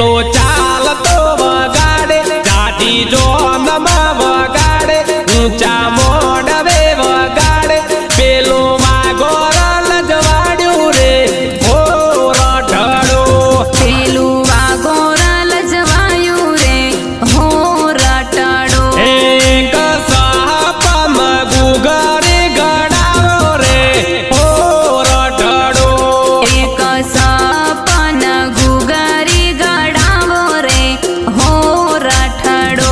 तो चाल तो वगाड़े जाती जो नमा वगाड़े ऊंचा मोड़वे वगाड़े पेलो वागोर लजवाड्यू रे हो रठड़ो पेलू वागोर लजवायू रे हो रटड़ो एक सापम गुगरे गड़ावो रे हो रठड़ो एक सपन गुगरी गड़ावो रे हो रठड़ो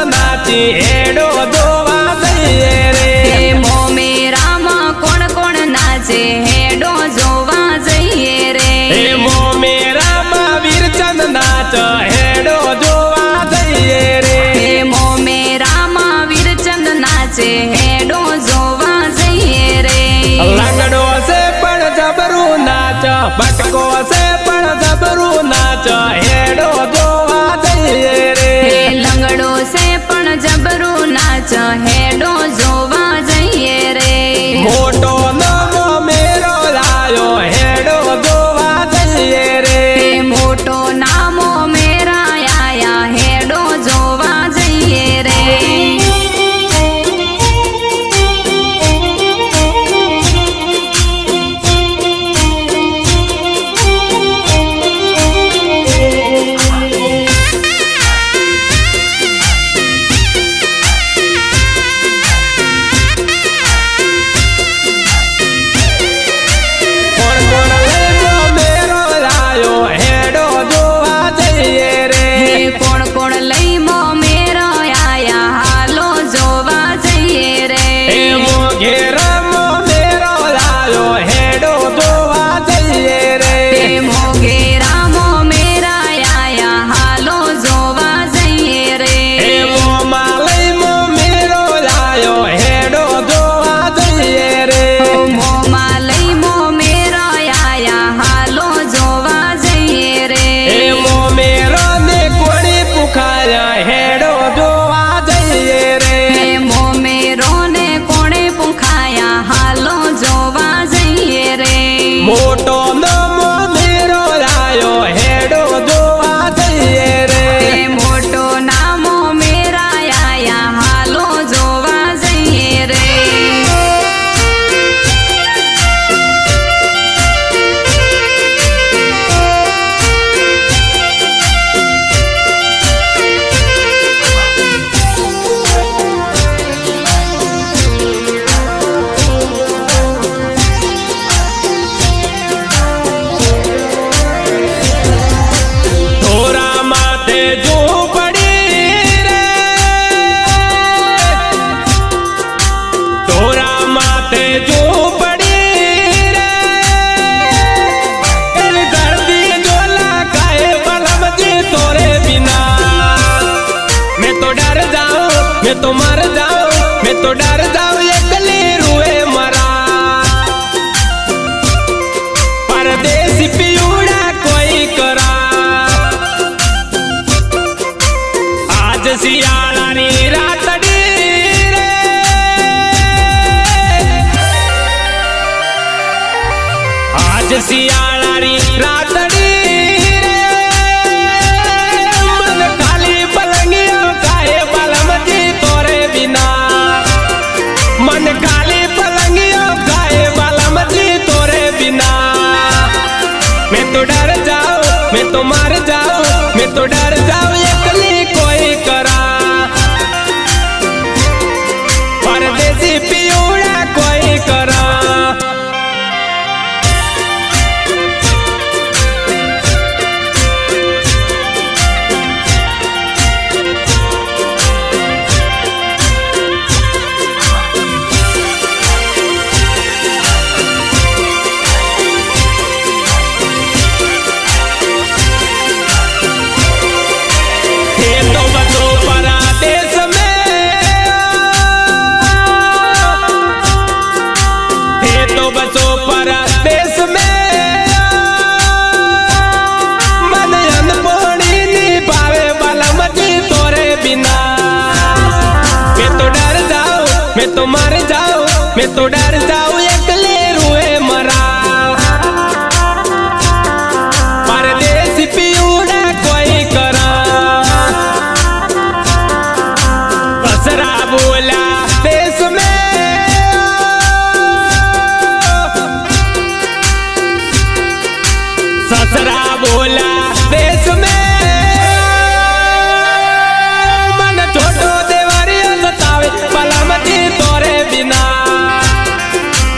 हेडो जोवा जइए रे मो मेरा मां कोण कोण नाचे हेडो जोवा जइए रे मो मेरा मां वीरचंद नाच हेडो जोवा जइए रे मो मेरा मां वीरचंद नाचे हेडो जोवा जइए रे लंगड़ो से पण जबरू नाच बटको से पण जबरू नाच हेडो जोवा जइए रे लंगड़ो से पण जबरू नाच हेडो जोवा जइए रे मोटो नमो मेरो लायो हेडो जोवा जइए रे मोटो नामो मेरा आया हेडो जोवा जइए रे कोण कोण लई मो मेरो आया हालो जोवा जइए रे मो घेरा मो मेरो लायो हेडो जोवा जइए रे मो घेरा मो मेरा आया हालो जोवा जइए रे मो मालई मो मेरो लायो हेडो जोवा जइए रे मो मालई मो मेरा आया हालो जोवा जइए रे मो मेरो ने कोणी पुखाया हेडो जोवा जइए रे मो मेरो ने कोणे पुखाया हालो जोवा जइए रे मोटो नमो मेरो लायो हेडो जोवा जइए रे मोटो नामो मेरा आया हालो जोवा जइए रे थोरा माथे जो पड़ी रे थोरा माथे जो पड़ी रे दर्दी जो लगाए बलम जी तोरे बिना मैं तो डर जाऊं मैं तो मर जाऊं मैं तो डर जाऊं एकली रुए मरा परदेसी पियूड़ा कोई करा आज सियाळानी रातडी रे आज सियाळानी रातडी रे मन खाली पलंगियो काहे बलमजी तोरे बिना मन खाली पलंगियो काहे बलमजी तोरे बिना मैं तो डर जाऊं मैं तो मर जाऊं मैं तो डर जाऊं एकली कोई करा परदेसी पियूड़ा कोई करा तो मर जाऊं, मैं तो डर जाऊं एकले रुए मरा। परदेसी पियूड़ा कोई करा, ससरा बोला देश में, ससरा बोला देश में, मन छोटो देवरिया सतावे बलमती तोरे बिना,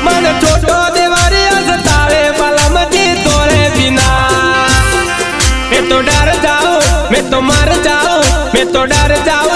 मन छोटो देवरिया सतावे बलमती तोरे बिना। मैं तो डर जाऊं, मैं तो मर जाऊं, मैं तो डर जाऊं